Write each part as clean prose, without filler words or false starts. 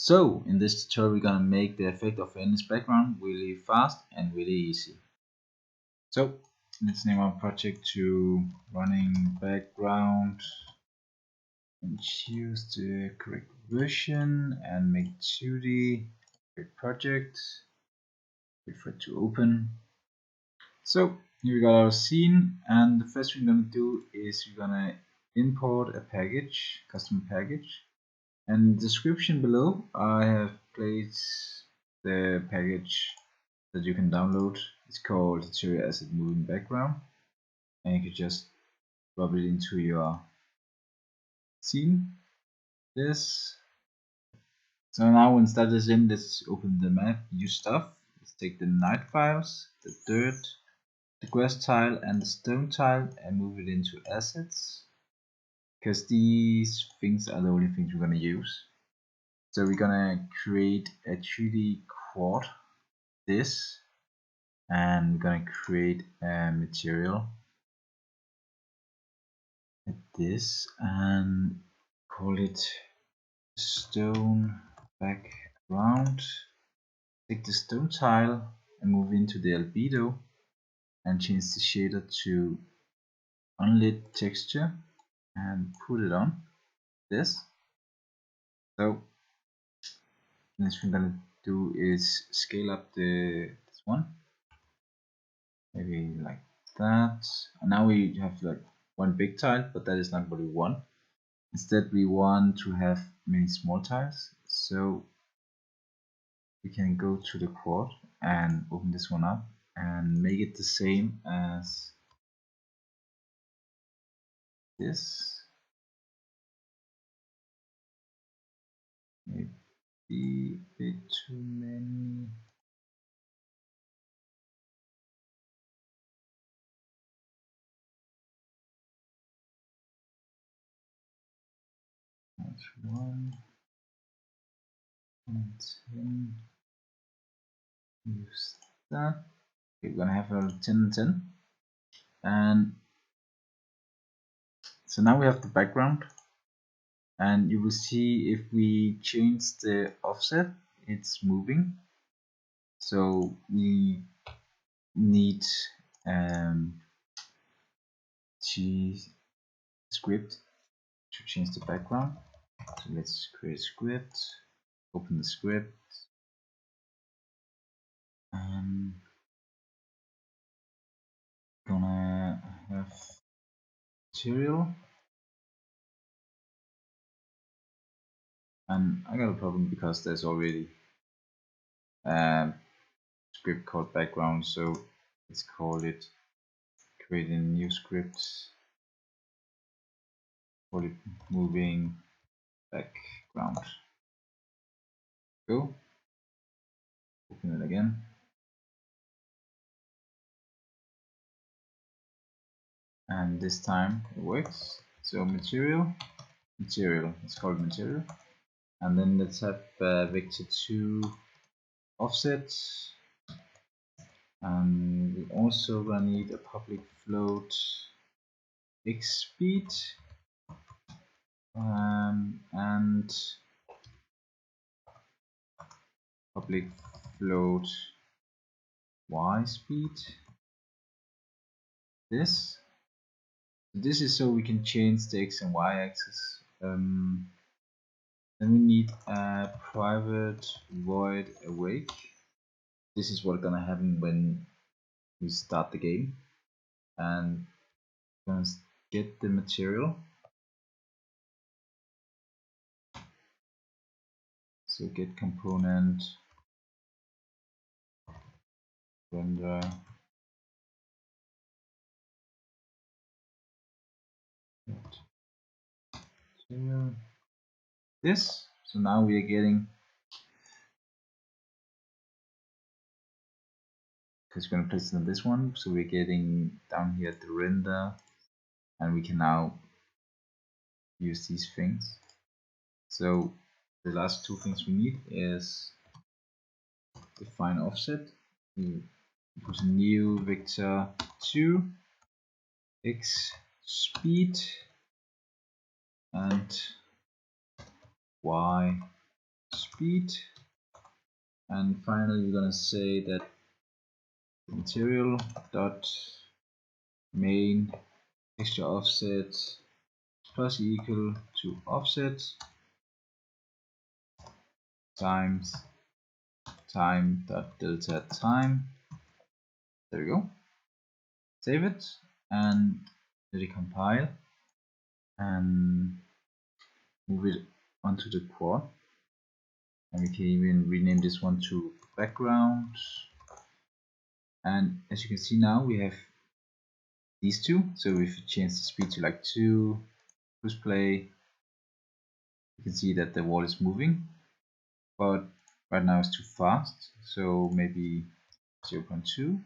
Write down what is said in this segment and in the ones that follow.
So in this tutorial we're gonna make the effect of endless background really fast and really easy. So let's name our project to running background and choose the correct version and make it 2D. Create project, wait for it to open. So here we got our scene, and the first thing we're gonna do is we're gonna import a package, custom package. And the description below I have placed the package that you can download. It's called Tutorial Asset Moving Background, and you can just drop it into your scene. This. So now once that is in, let's open the map, use stuff. Let's take the night files, the dirt, the grass tile and the stone tile and move it into assets, because these things are the only things we're gonna use. So we're gonna create a 3D quad, this, and we're gonna create a material like this and call it stone background. Take the stone tile and move into the albedo and change the shader to unlit texture and put it on this. So next thing I'm gonna do is scale up this one, maybe like that. And now we have like one big tile, but that is not what we want. Instead we want to have many small tiles, so we can go to the quad and open this one up and make it the same as this. Maybe a bit too many. That's 1 and 10. Use that. Okay, we're gonna have a 10 and 10. And so now we have the background, and you will see if we change the offset, it's moving. So we need script to change the background. So let's create a script, open the script, and gonna have material. And I got a problem because there's already a script called background, so let's call it, create a new script, call it moving background. Go, open it again, and this time it works. So material, let's call it material, and then let's have vector 2 offset, and we also gonna need a public float x speed, and public float y speed. This is so we can change the x and y axis. Then we need a private void awake. This is what's gonna happen when we start the game, and gonna get the material. So get component render material. This. So now we are getting, because we're gonna place it on this one. So we're getting down here at the render, and we can now use these things. So the last two things we need is define offset. We put a new vector 2 x speed and y speed, and finally we're gonna say that material dot main texture offset plus equal to offset times time dot delta time. There we go. Save it and let it compile and move it onto the quad. And we can even rename this one to background. And as you can see now, we have these two. So if you change the speed to like 2, push play, you can see that the wall is moving, but right now it's too fast. So maybe 0.2.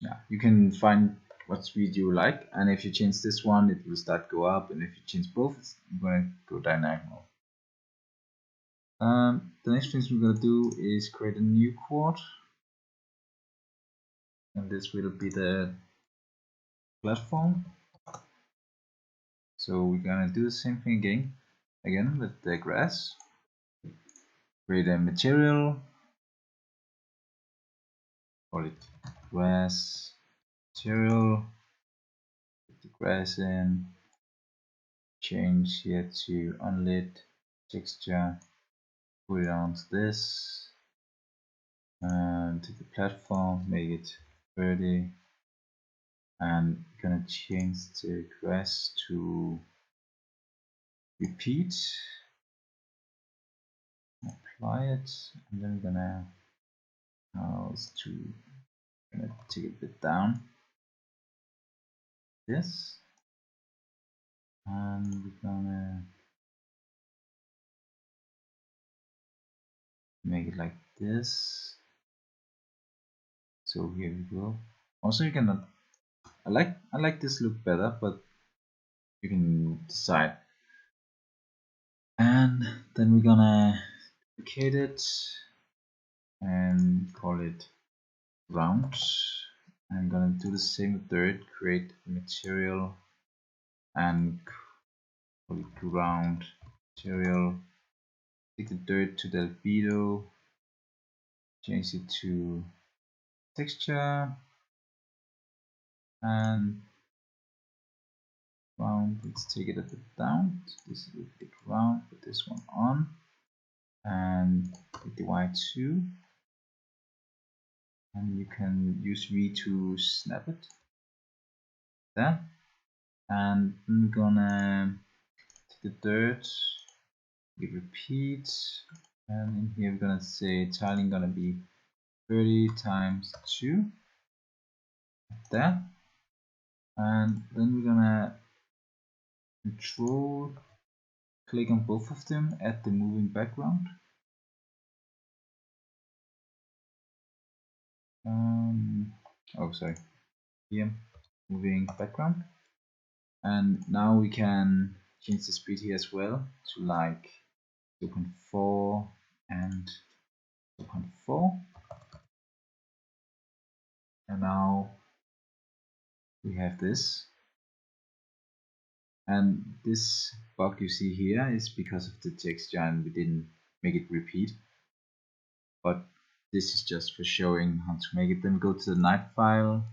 Yeah, you can find what speed you like, and if you change this one, it will start go up, and if you change both, it's going to go diagonal. The next thing we're going to do is create a new quad, and this will be the platform. So we're going to do the same thing again with the grass. Create a material, call it grass material, put the grass in, change here to unlit texture, put it on this, and to the platform, make it 30, and gonna change the grass to repeat, apply it, and then gonna take it a bit down, this, and we're gonna make it like this. So here we go. Also, you can I like this look better, but you can decide. And then we're gonna duplicate it and call it round. I'm gonna do the same with dirt, create material and call it ground material. Take the dirt to the albedo, change it to texture, and ground, let's take it a bit down. So this is the ground, put this one on, and hit the Y2, and you can use V to snap it there. And I'm gonna take the dirt, we repeat, and in here we're gonna say tiling gonna be 30 times 2 there, and then we're gonna control click on both of them, add the moving background, oh sorry, here moving background, and now we can change the speed here as well to like 0.4 and 0.4, and now we have this, and this bug you see here is because of the texture and we didn't make it repeat, but this is just for showing how to make it. Then go to the knife file,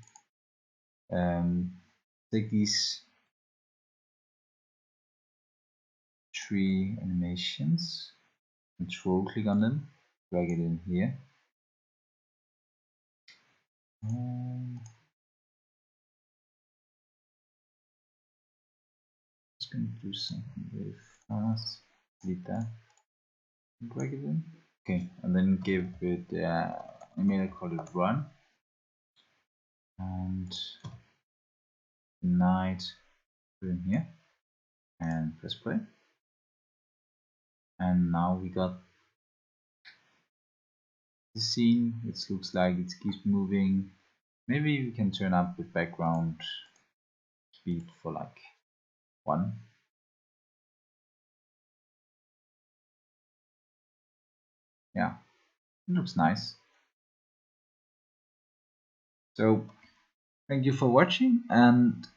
take these 3 animations, control click on them, drag it in here, just gonna do something very fast, delete that, drag it in, okay, and then give it I'm gonna call it run, and night, put in here, and press play, and now we got the scene. It looks like it keeps moving. Maybe we can turn up the background speed for like 1. Yeah, it looks nice. So thank you for watching, and